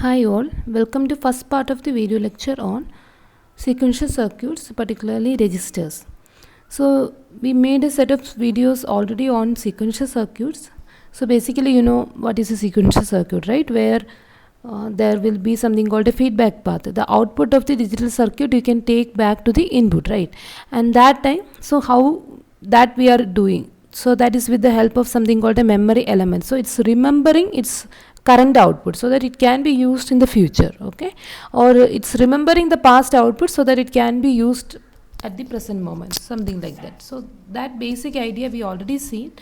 Hi all, welcome to first part of the video lecture on sequential circuits, particularly resistors. So we made a set of videos already on sequential circuits. So basically you know what is a sequential circuit, right? Where there will be something called a feedback path. The output of the digital circuit you can take back to the input, right? And that time, so how that we are doing? So that is with the help of something called a memory element. So it's remembering its current output so that it can be used in the future, okay? Or it's remembering the past output so that it can be used at the present moment, something like that. So that basic idea we already seen,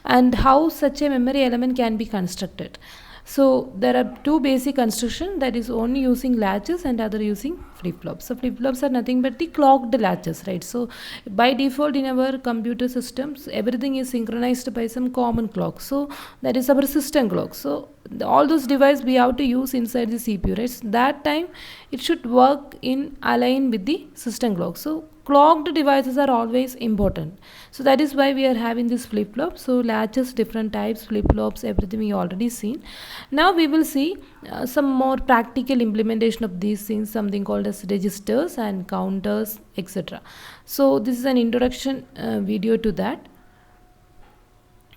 and how such a memory element can be constructed. So there are two basic construction, that is one using latches and other using flip-flops. So flip-flops are nothing but the clocked latches, right? So by default in our computer systems everything is synchronized by some common clock. So that is our system clock. So all those devices we have to use inside the CPU, right? So that time it should work in align with the system clock. So clocked devices are always important. So that is why we are having this flip-flop. So latches, different types, flip-flops, everything we already seen. Now we will see some more practical implementation of these things, something called as registers and counters, etc. So this is an introduction video to that.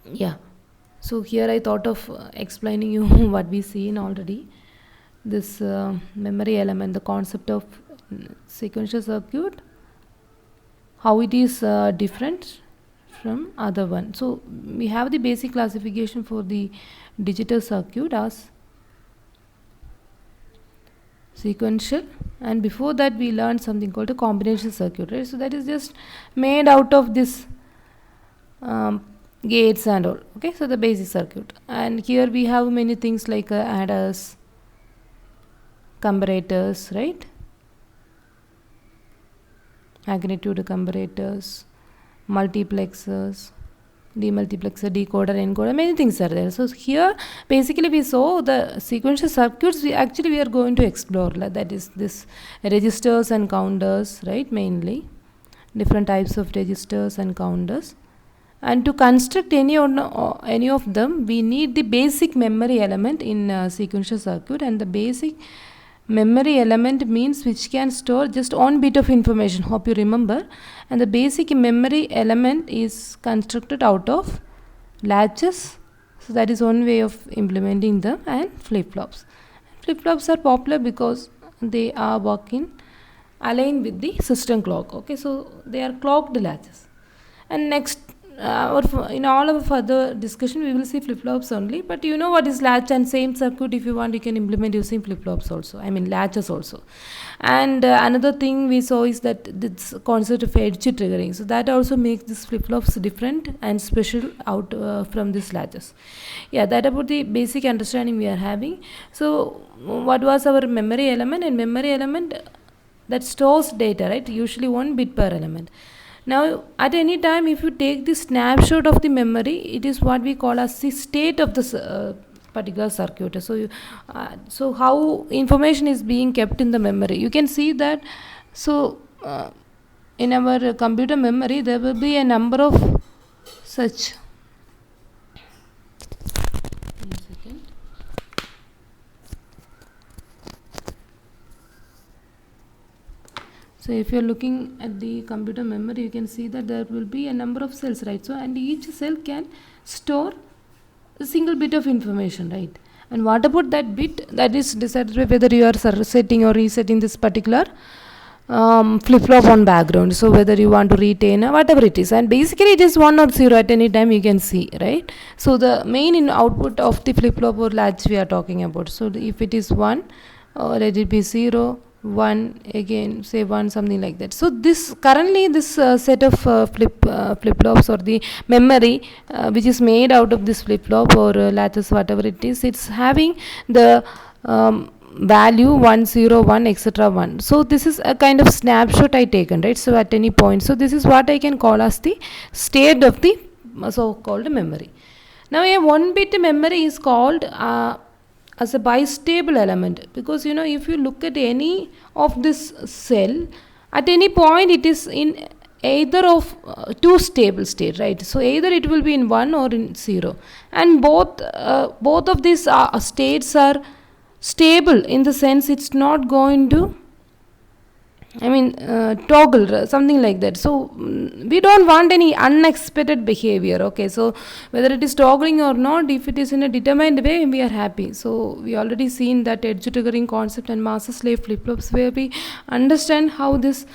Yeah. So here I thought of explaining you what we seen already. This memory element, the concept of sequential circuit, how it is different from other one. So we have the basic classification for the digital circuit as sequential, and before that we learned something called a combination circuit, right? So that is just made out of this gates and all, okay? So the basic circuit, and here we have many things like adders, comparators, right? Magnitude comparators, multiplexers, demultiplexer, decoder, encoder, many things are there. So here basically we saw the sequential circuits we are going to explore, that is this registers and counters, right? Mainly different types of registers and counters. And to construct any of them we need the basic memory element in sequential circuit, and the basic memory element means which can store just one bit of information, hope you remember. And the basic memory element is constructed out of latches. So that is one way of implementing them. And flip-flops. Flip-flops are popular because they are working aligned with the system clock, okay? So they are clocked latches. And next in all of further discussion we will see flip-flops only, but you know what is latch, and same circuit if you want you can implement using flip-flops also, I mean latches also. And another thing we saw is that this concept of edge triggering, so that also makes this flip-flops different and special out from these latches. Yeah, that about the basic understanding we are having. So what was our memory element? And memory element that stores data, right? Usually 1 bit per element. Now at any time if you take the snapshot of the memory, it is what we call as the state of the particular circuit. So so how information is being kept in the memory, you can see that. So in our computer memory there will be a number of such. So if you are looking at the computer memory, you can see that there will be a number of cells, right? So and each cell can store a single bit of information, right? And what about that bit? That is decided by whether you are setting or resetting this particular flip-flop on background. So whether you want to retain whatever it is, and basically it is 1 or 0 at any time you can see, right? So the main output of the flip-flop or latch we are talking about. So if it is 1, let it be 0, 1 again, say 1, something like that. So this currently this set of flip-flops or the memory which is made out of this flip-flop or latches, whatever it is, it's having the value 1 0 1 etc 1. So this is a kind of snapshot I taken, right? So at any point, so this is what I can call as the state of the so-called memory. Now a 1 bit memory is called as a bistable element, because you know if you look at any of this cell, at any point it is in either of two stable state, right? So either it will be in 1 or in 0, and both of these states are stable in the sense it's not going to, toggle, something like that. So we don't want any unexpected behavior. Okay, so whether it is toggling or not, if it is in a determined way, we are happy. So we already seen that edge triggering concept and master slave flip flops, where we understand how this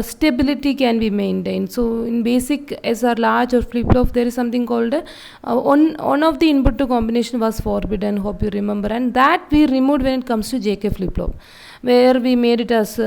stability can be maintained. So in basic SR large or flip flop, there is something called one of the input to combination was forbidden, hope you remember, and that we removed when it comes to JK flip flop, where we made it as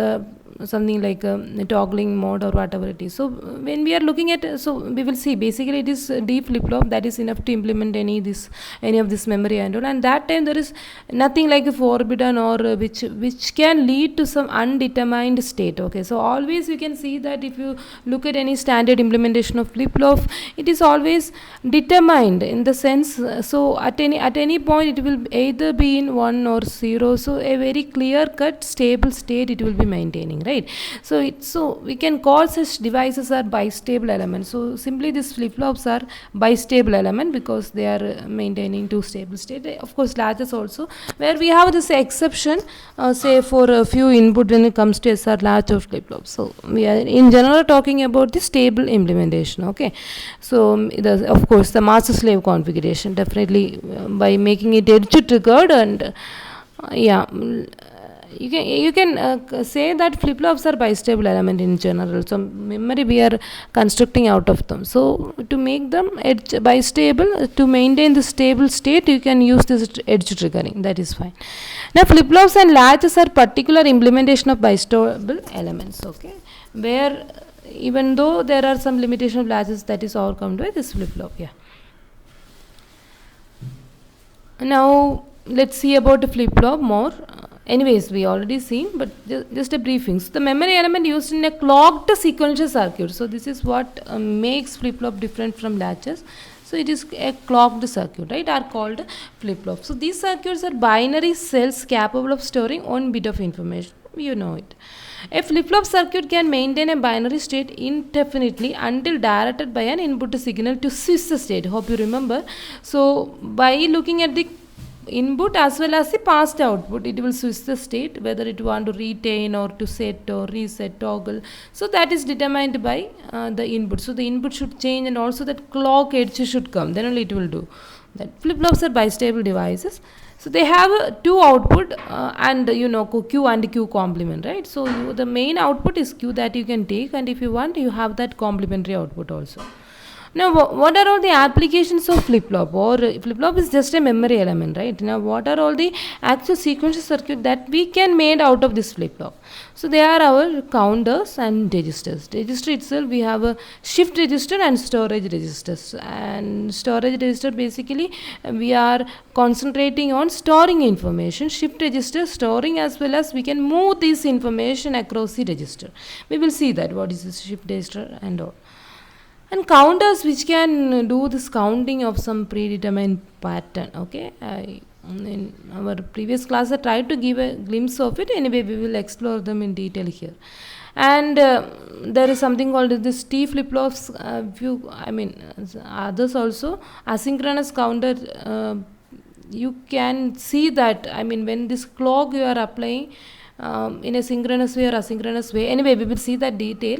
something like a toggling mode or whatever it is. So when we are looking at, so we will see basically it is D flip flop that is enough to implement any of this memory and all, and that time there is nothing like a forbidden or which can lead to some undetermined state. Okay, so always you can see that if you look at any standard implementation of flip flop, it is always determined in the sense, so at any point it will either be in 1 or 0, so a very clear cut stable state it will be maintaining, right? So we can call such devices are bistable elements. So simply these flip flops are bistable element because they are maintaining two stable state. Of course latches also, where we have this exception, say for a few input when it comes to SR latch or flip flop. So we are in general talking about the stable implementation. Okay, so of course the master slave configuration, definitely by making it edge triggered, and yeah, you can say that flip flops are bistable element in general. So memory we are constructing out of them. So to make them edge bistable, to maintain the stable state, you can use this edge triggering. That is fine. Now flip flops and latches are particular implementation of bistable elements. Okay, where even though there are some limitation of latches, that is overcome by this flip flop. Yeah. Now let's see about the flip flop more. Anyways, we already seen, but just a briefing. So the memory element used in a clocked sequential circuit. So this is what makes flip flop different from latches. So it is a clocked circuit, right? Are called flip flop. So these circuits are binary cells capable of storing one bit of information. You know it. A flip flop circuit can maintain a binary state indefinitely until directed by an input signal to switch the state. Hope you remember. So by looking at the input as well as the past output, it will switch the state, whether it want to retain or to set or reset, toggle. So that is determined by the input. So the input should change, and also that clock edge should come, then only it will do that. Flip flops are bistable devices. So they have two output and Q and Q complement, right? So the main output is Q that you can take, and if you want, you have that complementary output also. Now, what are all the applications of flip flop? Or flip flop is just a memory element, right? Now, what are all the actual sequential circuit that we can made out of this flip flop? So they are our counters and registers. Register itself, we have a shift register and storage registers. And storage register, basically we are concentrating on storing information. Shift register storing, as well as we can move this information across the register. We will see that what is this shift register and all. And counters, which can do this counting of some predetermined pattern. Okay, in our previous class I tried to give a glimpse of it. Anyway, we will explore them in detail here. And there is something called this T flip flops. Others also asynchronous counter. You can see that, when this clock you are applying in a synchronous way or asynchronous way. Anyway, we will see that detail.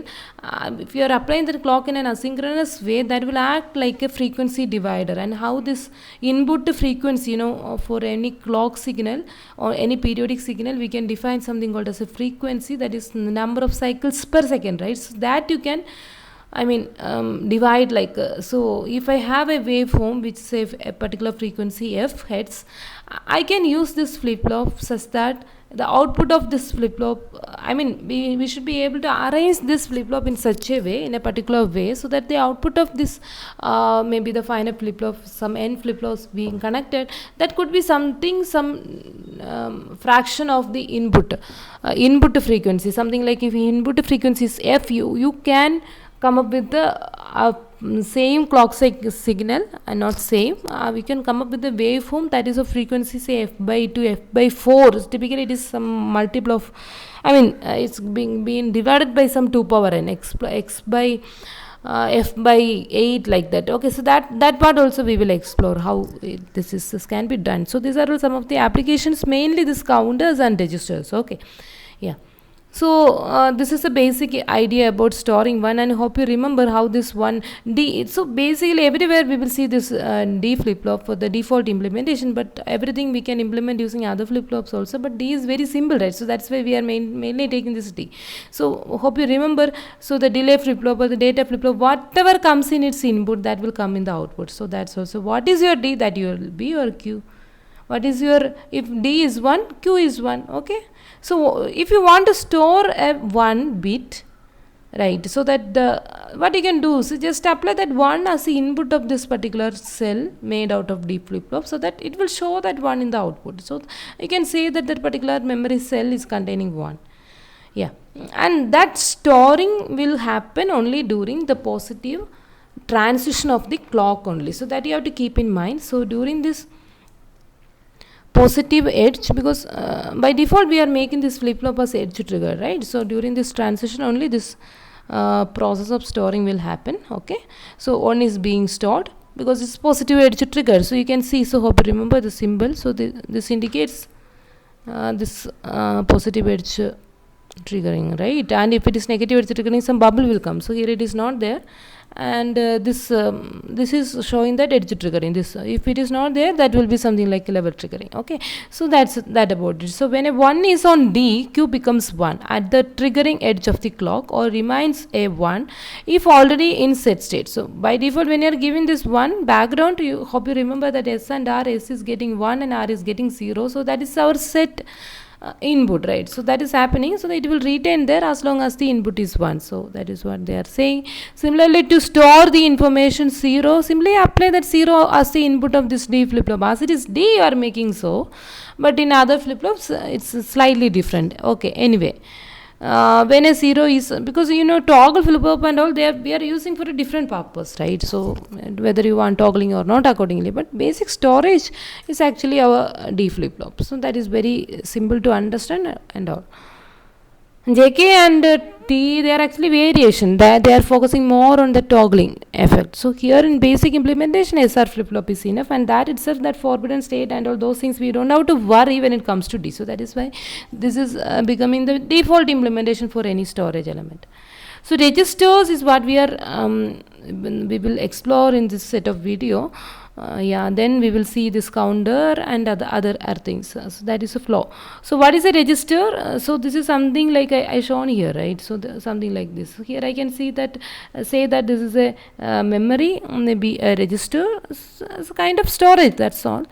If you are applying the clock in an asynchronous way, that will act like a frequency divider, and how this input frequency, for any clock signal or any periodic signal, we can define something called as a frequency, that is the number of cycles per second, right? So that you can divide like so if I have a waveform which say a particular frequency f hertz, I can use this flip flop such that the output of this flip flop, we should be able to arrange this flip flop in such a way, in a particular way, so that the output of this maybe the final flip flop, some n flip flops being connected, that could be some fraction of the input frequency. Something like if input frequency is f, you can come up with the same clock signal, and not same, we can come up with the waveform that is of frequency, say f by 2, f by 4. Typically it is some multiple of, it's being divided by some 2 power n, x by f by 8 like that. Okay, so that part also we will explore how this can be done. So these are all some of the applications, mainly this counters and registers. Okay, yeah. So this is the basic idea about storing one, and I hope you remember how this one D. So basically everywhere we will see this D flip flop for the default implementation, but everything we can implement using other flip flops also. But D is very simple, right? So that's why we are mainly taking this D. So hope you remember. So the delay flip flop or the data flip flop, whatever comes in its input, that will come in the output. So that's also what is your D, that your B or Q. What is your, if D is 1, Q is 1. Okay, so if you want to store a 1 bit, right, so that the what you can do is just apply that 1 as the input of this particular cell made out of D flip flop, so that it will show that 1 in the output. So you can say that that particular memory cell is containing 1. Yeah, and that storing will happen only during the positive transition of the clock only. So that you have to keep in mind. So during this positive edge, because by default we are making this flip flop as edge trigger, right? So during this transition only this process of storing will happen. Okay, so 1 is being stored because it's positive edge trigger. So you can see, so hope you remember the symbol. So this indicates this positive edge triggering, right? And if it is negative edge triggering, some bubble will come. So here it is not there, and this is showing that edge triggering. This if it is not there, that will be something like level triggering. Okay, so that's that about it. So when a 1 is on D, Q becomes 1 at the triggering edge of the clock, or remains a 1 if already in set state. So by default when you are given this 1 background, you hope you remember that S and R, S is getting 1 and R is getting 0. So that is our set input, right? So that is happening, so that it will retain there as long as the input is 1. So that is what they are saying. Similarly, to store the information 0, simply apply that 0 as the input of this D flip flop. As it is D, you are making so, but in other flip flops it's slightly different. Okay, anyway, when a 0 is, because you know toggle flip flop and all, we are using for a different purpose, right? So whether you want toggling or not accordingly, but basic storage is actually our D flip flop. So that is very simple to understand and all. JK and T, they are actually variation. They are focusing more on the toggling effect. So here in basic implementation, SR flip flop is enough, and that itself, that forbidden state and all those things, we don't have to worry when it comes to D. So that is why this is becoming the default implementation for any storage element. So registers is what we will explore in this set of video. Yeah, then we will see this counter and other things. So that is a flow. So what is a register? So this is something like I shown here, right? So something like this. So here I can see that say that this is a memory, maybe a register, it's a kind of storage. That's all.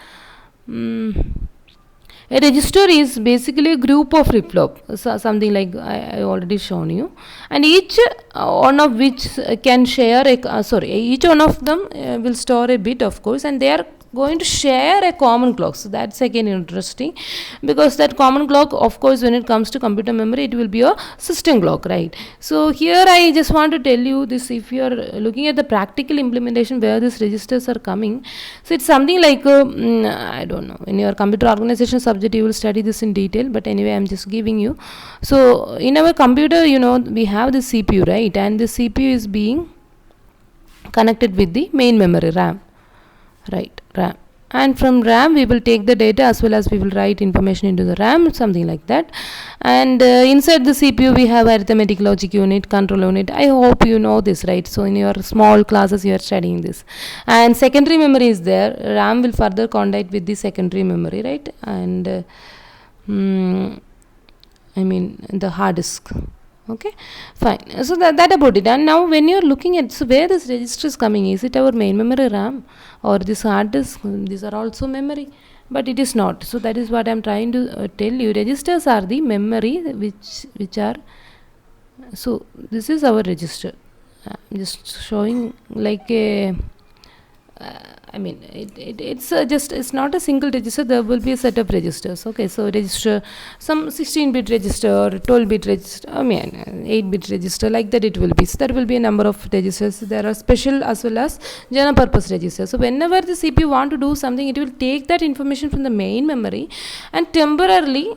A register is basically a group of flip flop, so something like I already shown you, and each one of which can share a each one of them will store a bit, of course, and they are going to share a common clock. So that's again interesting, because that common clock, of course, when it comes to computer memory, it will be a system clock, right? So here I just want to tell you this, if you are looking at the practical implementation where these registers are coming, so it's something like I don't know, in your computer organization subject you will study this in detail, but anyway I'm just giving you. So in our computer, you know, we have the CPU, right? And the CPU is being connected with the main memory, RAM, right? RAM, and from RAM we will take the data as well as we will write information into the RAM, something like that. And inside the CPU we have arithmetic, logic unit, control unit. I hope you know this, right? So in your small classes you are studying this. And secondary memory is there. RAM will further contact with the secondary memory, right? And I mean the hard disk. Okay, fine. So that about it. And now when you are looking at, so where this register is coming, is it our main memory RAM or this hard disk? These are also memory, but it is not. So that is what I am trying to tell you. Registers are the memory which are, so this is our register. I'm just showing like a I mean it's just, it's not a single register, there will be a set of registers. Okay, so register, some 16-bit register, 12-bit register, I mean 8-bit register, like that it will be. So there will be a number of registers. There are special as well as general purpose registers. So whenever the CPU want to do something, it will take that information from the main memory and temporarily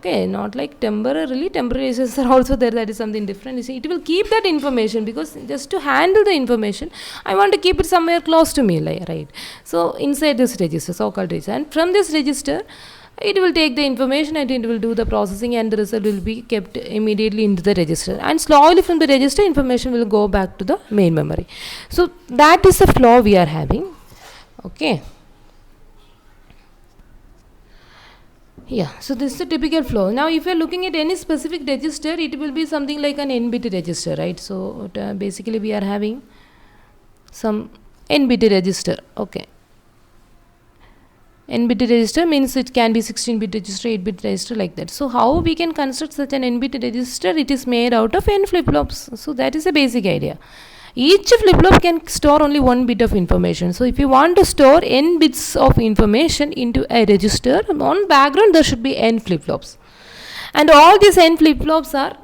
Okay, not like temporary registers are also there, that is something different. You see, it will keep that information, because just to handle the information I want to keep it somewhere close to me, like, right? So inside this register, so-called register, and from this register it will take the information and it will do the processing, and the result will be kept immediately into the register, and slowly from the register information will go back to the main memory. So that is the flow we are having. Okay. Yeah, so this is the typical flow. Now if you are looking at any specific register, it will be something like an n-bit register, right? So basically we are having some n-bit register. Okay, n-bit register means it can be 16-bit register, 8-bit register, like that. So how we can construct such an n-bit register? It is made out of n flip-flops. So that is the basic idea. Each flip-flop can store only 1 bit of information. So if you want to store n bits of information into a register, on background there should be n flip-flops, and all these n flip-flops are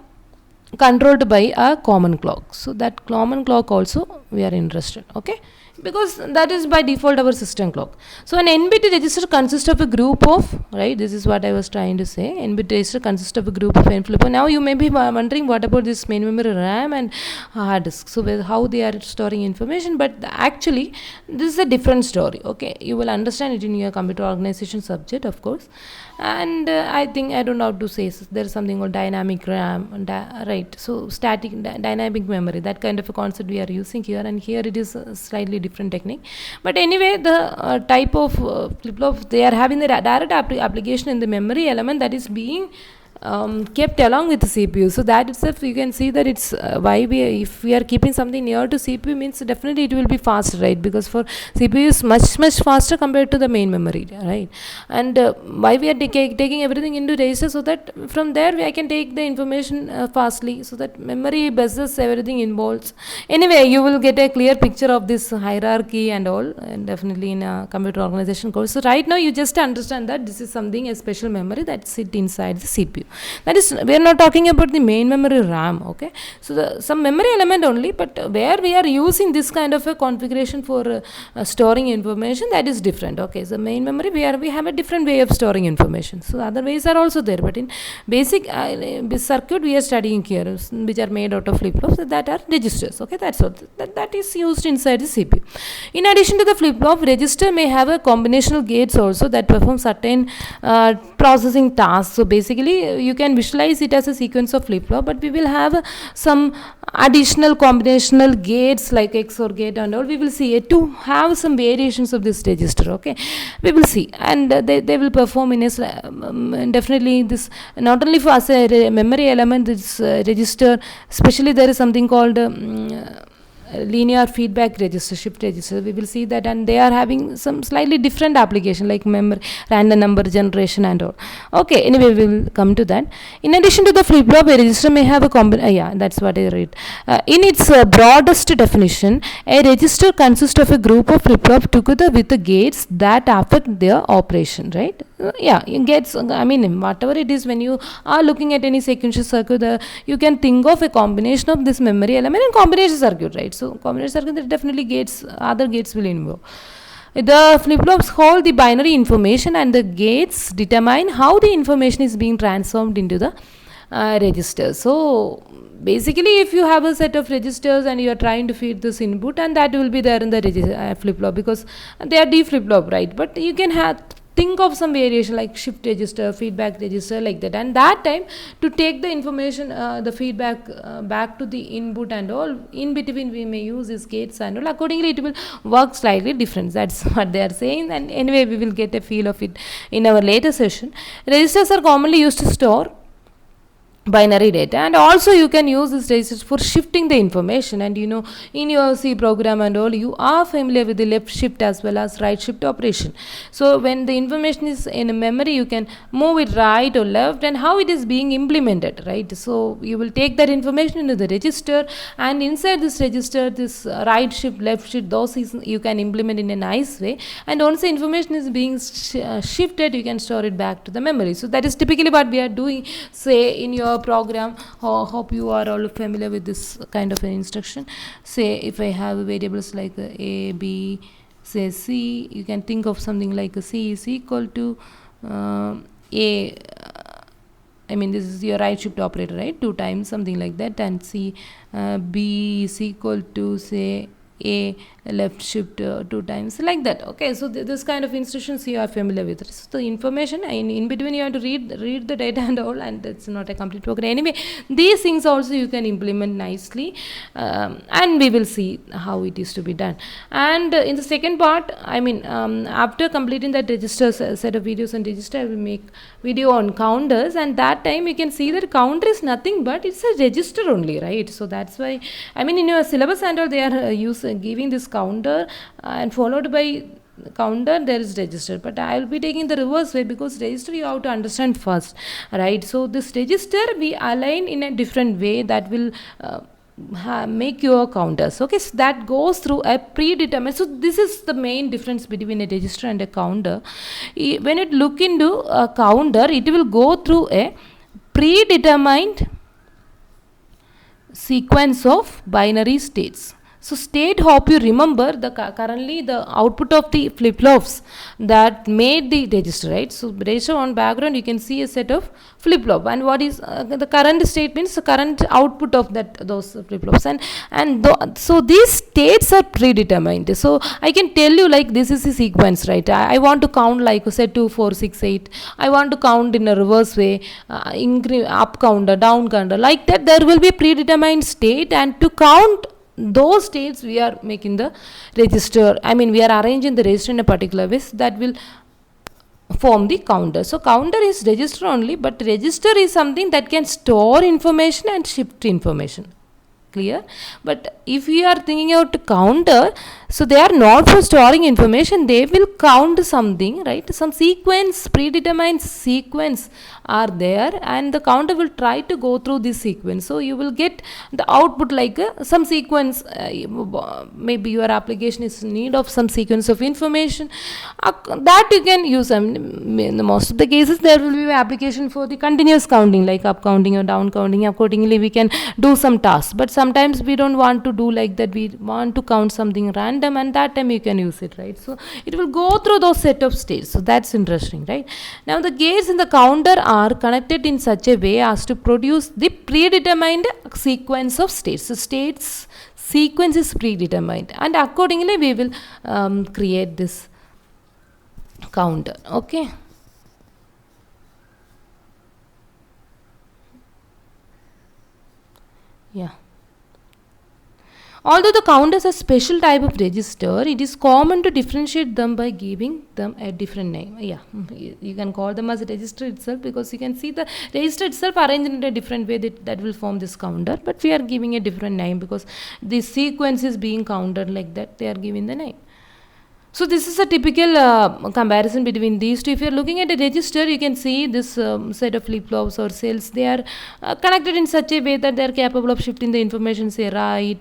controlled by a common clock. So that common clock also we are interested. Okay, because that is by default our system clock. So an n-bit register consists of a group of, right, this is what I was trying to say, n-bit register consists of a group of n flip-flop. Now you may be wondering, what about this main memory, RAM and hard disk? So how they are storing information? But actually this is a different story. Okay, you will understand it in your computer organization subject, of course. And I think I don't know how to say, there is something called dynamic RAM, right? So static dynamic memory, that kind of a concept we are using here, and here it is a slightly different technique. But anyway, the type of flip-flop, they are having the direct application in the memory element that is being kept along with the CPU. So that itself you can see that it's why if we are keeping something near to CPU, means definitely it will be fast, right? Because for CPU is much faster compared to the main memory, right? And why we are taking everything into register, so that from there I can take the information fastly, so that memory buses everything involves. Anyway, you will get a clear picture of this hierarchy and all, and definitely in a computer organization course. So right now you just understand that this is something, a special memory that sit inside the CPU. That is, we are not talking about the main memory RAM. Okay, so some memory element only, but where we are using this kind of a configuration for storing information, that is different. Okay, so main memory we have a different way of storing information. So other ways are also there, but in basic circuit we are studying here, which are made out of flip-flops, that are registers. Okay, that's all that is used inside the CPU. In addition to the flip-flop, register may have a combinational gates also that perform certain processing tasks. So basically you can visualize it as a sequence of flip-flop, but we will have some additional combinational gates like XOR gate and all. We will see it to have some variations of this register. Okay, we will see, and they will perform in a definitely this, not only for as a memory element, this register, especially there is something called linear feedback register, shift register. We will see that, and they are having some slightly different application like memory, random number generation and all. Okay, anyway, we will come to that. In addition to the flip-flop, a register may have a yeah, that's what I read. In its broadest definition, a register consists of a group of flip-flop together with the gates that affect their operation, right? Yeah, gates, I mean, whatever it is, when you are looking at any sequential circuit, you can think of a combination of this memory element and combination circuit, right? So combination circuit, there definitely gates, other gates will involve. The flip-flops hold the binary information, and the gates determine how the information is being transformed into the register. So basically, if you have a set of registers and you are trying to feed this input, and that will be there in the flip-flop, because they are D flip-flop, right? But you can think of some variation like shift register, feedback register, like that, and that time to take the information, the feedback back to the input and all, in between we may use these gates and all. Accordingly it will work slightly different. That's what they are saying, and anyway we will get a feel of it in our later session. Registers are commonly used to store binary data, and also you can use this registers for shifting the information. And you know, in your C program and all, you are familiar with the left shift as well as right shift operation. So when the information is in a memory, you can move it right or left, and how it is being implemented, right? So you will take that information into the register, and inside this register, this right shift, left shift, those you can implement in a nice way. And once the information is being shifted, you can store it back to the memory. So that is typically what we are doing, say, in your program. Hope you are all familiar with this kind of an instruction. Say if I have variables like a, b, say c, you can think of something like a c is equal to a I mean, this is your right shift operator, right? 2 times, something like that, and C B is equal to, say, A left shift 2 times, like that. Okay, so this kind of instructions you are familiar with. So the information in between you have to read the data and all, and it's not a complete program. Anyway, these things also you can implement nicely, and we will see how it is to be done. And in the second part, I mean, after completing that register set of videos and register, I will make video on counters, and that time you can see that counter is nothing but it's a register only, right? So that's why, I mean, in your syllabus and all, they are giving this counter, and followed by counter there is register, but I will be taking the reverse way, because register you have to understand first, right? So this register we align in a different way that will make your counters. Okay, so that goes through a predetermined. So this is the main difference between a register and a counter. When it look into a counter, it will go through a predetermined sequence of binary states. So state, hope you remember the currently the output of the flip-flops that made the register, right? So register on background you can see a set of flip-flop, and what is the current state means the current output of those flip-flops, so these states are predetermined. So I can tell you, like, this is a sequence, right? I want to count, like, say 2 4 6 8. I want to count in a reverse way, up counter, down counter, like that. There will be a predetermined state, and to count those states we are making the register, I mean, we are arranging the register in a particular way, so that will form the counter. So counter is register only, but register is something that can store information and shift information. Clear? But if you are thinking out counter, so they are not for storing information, they will count something, right? Some sequence, predetermined sequence are there, and the counter will try to go through this sequence. So you will get the output like some sequence. Maybe your application is in need of some sequence of information that you can use. In most of the cases there will be an application for the continuous counting, like up counting or down counting. Accordingly we can do some tasks, but sometimes we don't want to do like that. We want to count something random, and that time you can use it, right? So it will go through those set of states. So that's interesting, right? Now the gates in the counter are connected in such a way as to produce the predetermined sequence of states. So states sequence is predetermined, and accordingly we will create this counter. Okay. Yeah. Although the count is a special type of register, it is common to differentiate them by giving them a different name. Yeah, you can call them as a register itself, because you can see the register itself arranged in a different way that will form this counter, but we are giving a different name because the sequence is being counted like that. They are giving the name. So this is a typical comparison between these two. If you are looking at a register, you can see this set of flip-flops or cells. They are connected in such a way that they are capable of shifting the information, say right.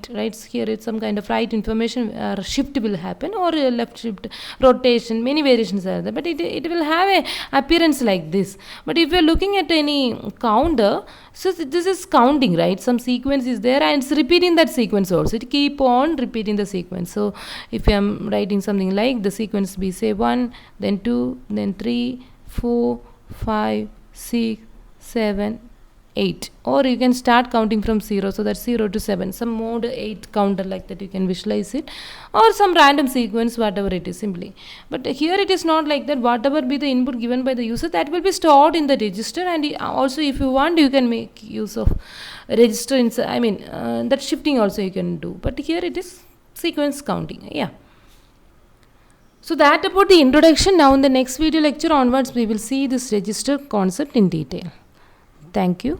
Here it's some kind of right information shift will happen, or left shift, rotation, many variations are there. But it will have a appearance like this. But if you are looking at any counter, so this is counting, right? Some sequence is there, and it's repeating that sequence also. It keep on repeating the sequence. So if I am writing something like the sequence be, say 1, then 2, then 3, 4, 5, 6, 7, 8, or you can start counting from 0, so that's 0 to 7, some mode 8 counter like that, you can visualize it, or some random sequence, whatever it is simply. But here it is not like that. Whatever be the input given by the user, that will be stored in the register, and also if you want you can make use of register inside, I mean that shifting also you can do, but here it is sequence counting. Yeah. So that about the introduction. Now in the next video lecture onwards we will see this register concept in detail. Thank you.